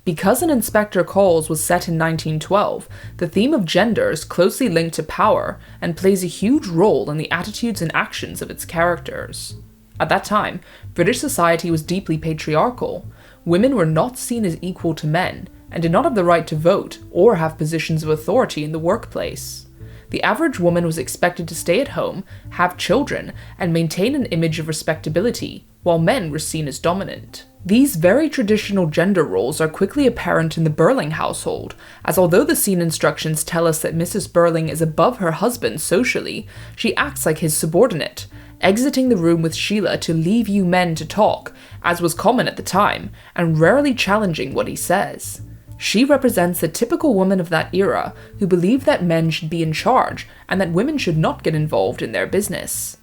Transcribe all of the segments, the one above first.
Because An Inspector Calls was set in 1912, the theme of gender is closely linked to power and plays a huge role in the attitudes and actions of its characters. At that time, British society was deeply patriarchal. Women were not seen as equal to men, and did not have the right to vote or have positions of authority in the workplace. The average woman was expected to stay at home, have children, and maintain an image of respectability, while men were seen as dominant. These very traditional gender roles are quickly apparent in the Birling household, as although the scene instructions tell us that Mrs. Birling is above her husband socially, she acts like his subordinate, exiting the room with Sheila to leave you men to talk, as was common at the time, and rarely challenging what he says. She represents the typical woman of that era who believed that men should be in charge and that women should not get involved in their business.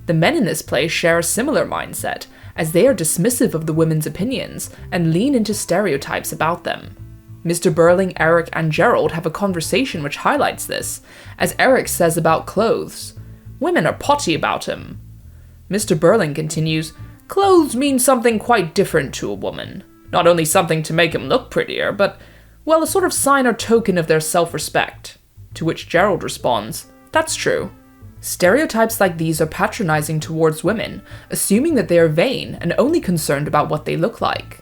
The men in this play share a similar mindset, as they are dismissive of the women's opinions and lean into stereotypes about them. Mr. Birling, Eric, and Gerald have a conversation which highlights this, as Eric says about clothes, "Women are potty about 'em." Mr. Birling continues, "Clothes mean something quite different to a woman. Not only something to make 'em look prettier, but, well, a sort of sign or token of their self-respect." To which Gerald responds, "That's true." Stereotypes like these are patronizing towards women, assuming that they are vain and only concerned about what they look like.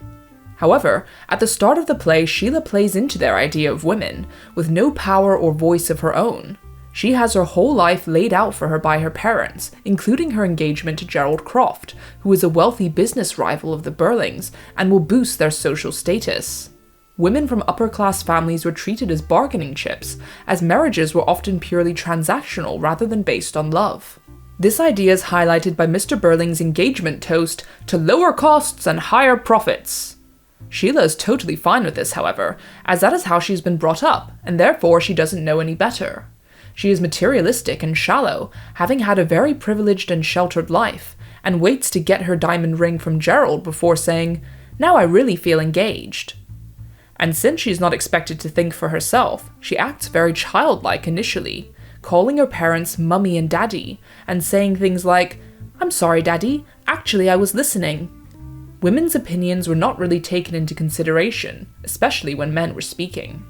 However, at the start of the play, Sheila plays into their idea of women, with no power or voice of her own. She has her whole life laid out for her by her parents, including her engagement to Gerald Croft, who is a wealthy business rival of the Birlings and will boost their social status. Women from upper-class families were treated as bargaining chips, as marriages were often purely transactional rather than based on love. This idea is highlighted by Mr. Birling's engagement toast, "to lower costs and higher profits." Sheila is totally fine with this, however, as that is how she's been brought up, and therefore she doesn't know any better. She is materialistic and shallow, having had a very privileged and sheltered life, and waits to get her diamond ring from Gerald before saying, "Now I really feel engaged." And since she's not expected to think for herself, she acts very childlike initially, calling her parents mummy and daddy, and saying things like, "I'm sorry, daddy, actually I was listening." Women's opinions were not really taken into consideration, especially when men were speaking.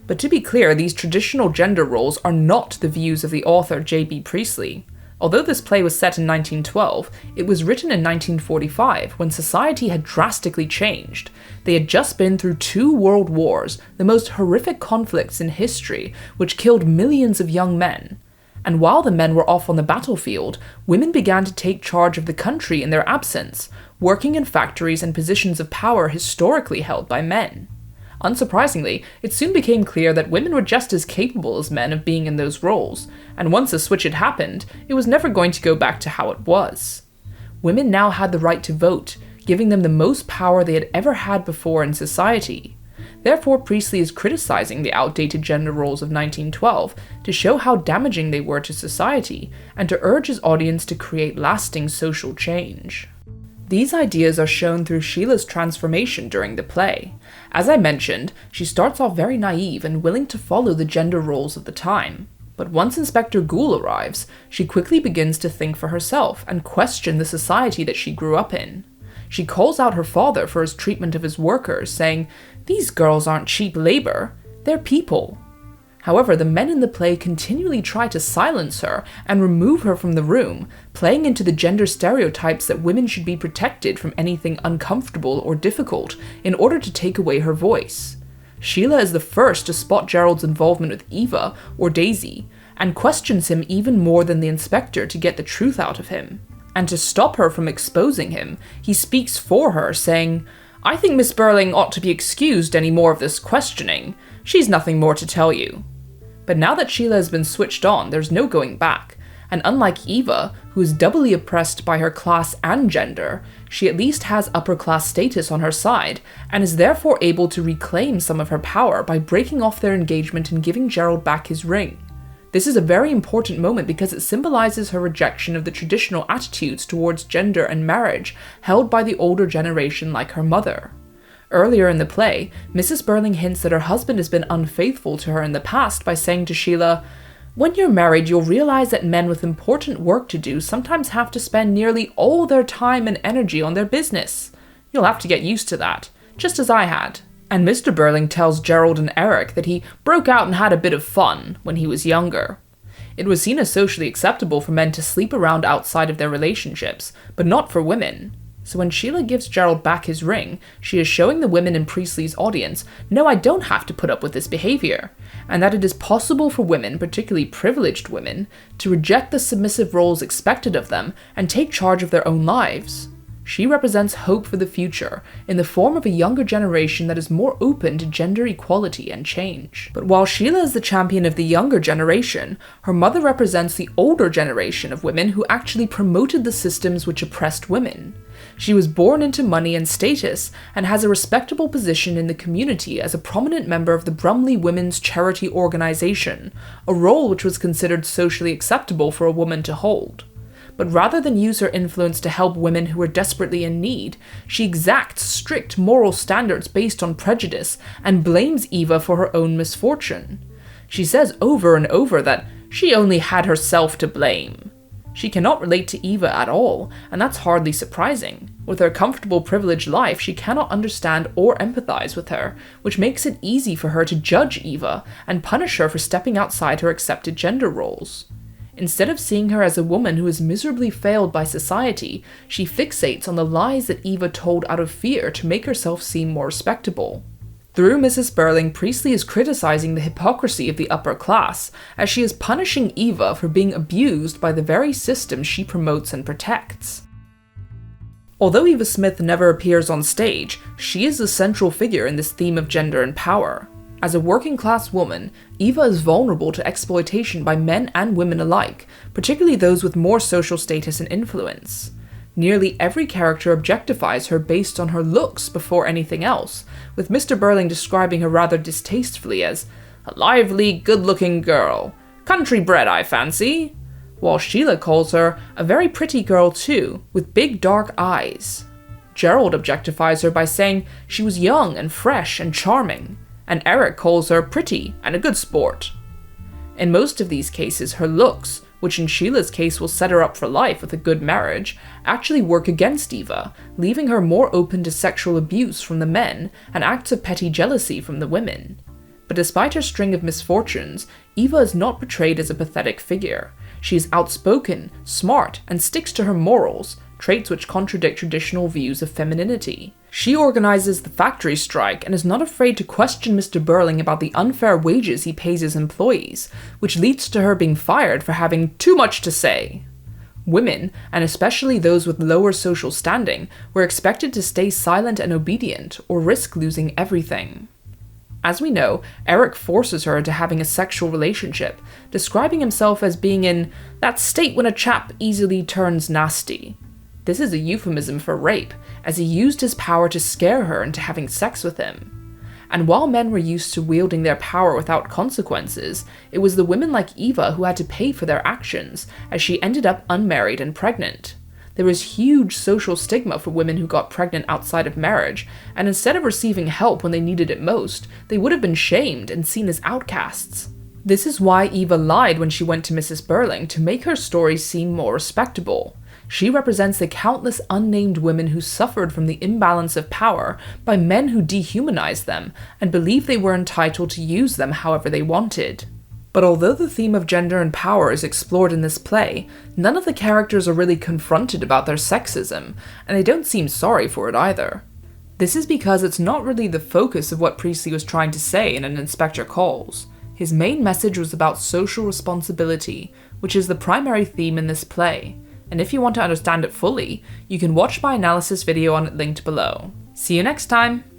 But to be clear, these traditional gender roles are not the views of the author J.B. Priestley. Although this play was set in 1912, it was written in 1945 when society had drastically changed. They had just been through 2 world wars, the most horrific conflicts in history, which killed millions of young men. And while the men were off on the battlefield, women began to take charge of the country in their absence, working in factories and positions of power historically held by men. Unsurprisingly, it soon became clear that women were just as capable as men of being in those roles, and once a switch had happened, it was never going to go back to how it was. Women now had the right to vote, giving them the most power they had ever had before in society. Therefore, Priestley is criticizing the outdated gender roles of 1912 to show how damaging they were to society, and to urge his audience to create lasting social change. These ideas are shown through Sheila's transformation during the play. As I mentioned, she starts off very naive and willing to follow the gender roles of the time. But once Inspector Goole arrives, she quickly begins to think for herself and question the society that she grew up in. She calls out her father for his treatment of his workers, saying, "These girls aren't cheap labor, they're people." However, the men in the play continually try to silence her and remove her from the room, playing into the gender stereotypes that women should be protected from anything uncomfortable or difficult in order to take away her voice. Sheila is the first to spot Gerald's involvement with Eva, or Daisy, and questions him even more than the inspector to get the truth out of him. And to stop her from exposing him, he speaks for her, saying, "I think Miss Birling ought to be excused any more of this questioning. She's nothing more to tell you." But now that Sheila has been switched on, there's no going back, and unlike Eva, who is doubly oppressed by her class and gender, she at least has upper-class status on her side, and is therefore able to reclaim some of her power by breaking off their engagement and giving Gerald back his ring. This is a very important moment because it symbolizes her rejection of the traditional attitudes towards gender and marriage held by the older generation like her mother. Earlier in the play, Mrs. Birling hints that her husband has been unfaithful to her in the past by saying to Sheila, "When you're married, you'll realize that men with important work to do sometimes have to spend nearly all their time and energy on their business. You'll have to get used to that, just as I had." And Mr. Birling tells Gerald and Eric that he broke out and had a bit of fun when he was younger. It was seen as socially acceptable for men to sleep around outside of their relationships, but not for women. So when Sheila gives Gerald back his ring, she is showing the women in Priestley's audience, no, I don't have to put up with this behavior, and that it is possible for women, particularly privileged women, to reject the submissive roles expected of them and take charge of their own lives. She represents hope for the future, in the form of a younger generation that is more open to gender equality and change. But while Sheila is the champion of the younger generation, her mother represents the older generation of women who actually promoted the systems which oppressed women. She was born into money and status, and has a respectable position in the community as a prominent member of the Brumley Women's Charity Organization, a role which was considered socially acceptable for a woman to hold. But rather than use her influence to help women who are desperately in need, she exacts strict moral standards based on prejudice and blames Eva for her own misfortune. She says over and over that she only had herself to blame. She cannot relate to Eva at all, and that's hardly surprising. With her comfortable, privileged life, she cannot understand or empathize with her, which makes it easy for her to judge Eva and punish her for stepping outside her accepted gender roles. Instead of seeing her as a woman who is miserably failed by society, she fixates on the lies that Eva told out of fear to make herself seem more respectable. Through Mrs. Birling, Priestley is criticizing the hypocrisy of the upper class, as she is punishing Eva for being abused by the very system she promotes and protects. Although Eva Smith never appears on stage, she is the central figure in this theme of gender and power. As a working-class woman, Eva is vulnerable to exploitation by men and women alike, particularly those with more social status and influence. Nearly every character objectifies her based on her looks before anything else, with Mr. Birling describing her rather distastefully as a lively, good-looking girl, country-bred I fancy, while Sheila calls her a very pretty girl too, with big dark eyes. Gerald objectifies her by saying she was young and fresh and charming, and Eric calls her pretty and a good sport. In most of these cases, her looks, which in Sheila's case will set her up for life with a good marriage, actually work against Eva, leaving her more open to sexual abuse from the men and acts of petty jealousy from the women. But despite her string of misfortunes, Eva is not portrayed as a pathetic figure. She is outspoken, smart, and sticks to her morals, traits which contradict traditional views of femininity. She organizes the factory strike and is not afraid to question Mr. Birling about the unfair wages he pays his employees, which leads to her being fired for having too much to say. Women, and especially those with lower social standing, were expected to stay silent and obedient or risk losing everything. As we know, Eric forces her into having a sexual relationship, describing himself as being in that state when a chap easily turns nasty. This is a euphemism for rape, as he used his power to scare her into having sex with him. And while men were used to wielding their power without consequences, it was the women like Eva who had to pay for their actions, as she ended up unmarried and pregnant. There was huge social stigma for women who got pregnant outside of marriage, and instead of receiving help when they needed it most, they would have been shamed and seen as outcasts. This is why Eva lied when she went to Mrs. Birling to make her story seem more respectable. She represents the countless unnamed women who suffered from the imbalance of power by men who dehumanized them and believed they were entitled to use them however they wanted. But although the theme of gender and power is explored in this play, none of the characters are really confronted about their sexism, and they don't seem sorry for it either. This is because it's not really the focus of what Priestley was trying to say in An Inspector Calls. His main message was about social responsibility, which is the primary theme in this play. And if you want to understand it fully, you can watch my analysis video on it linked below. See you next time!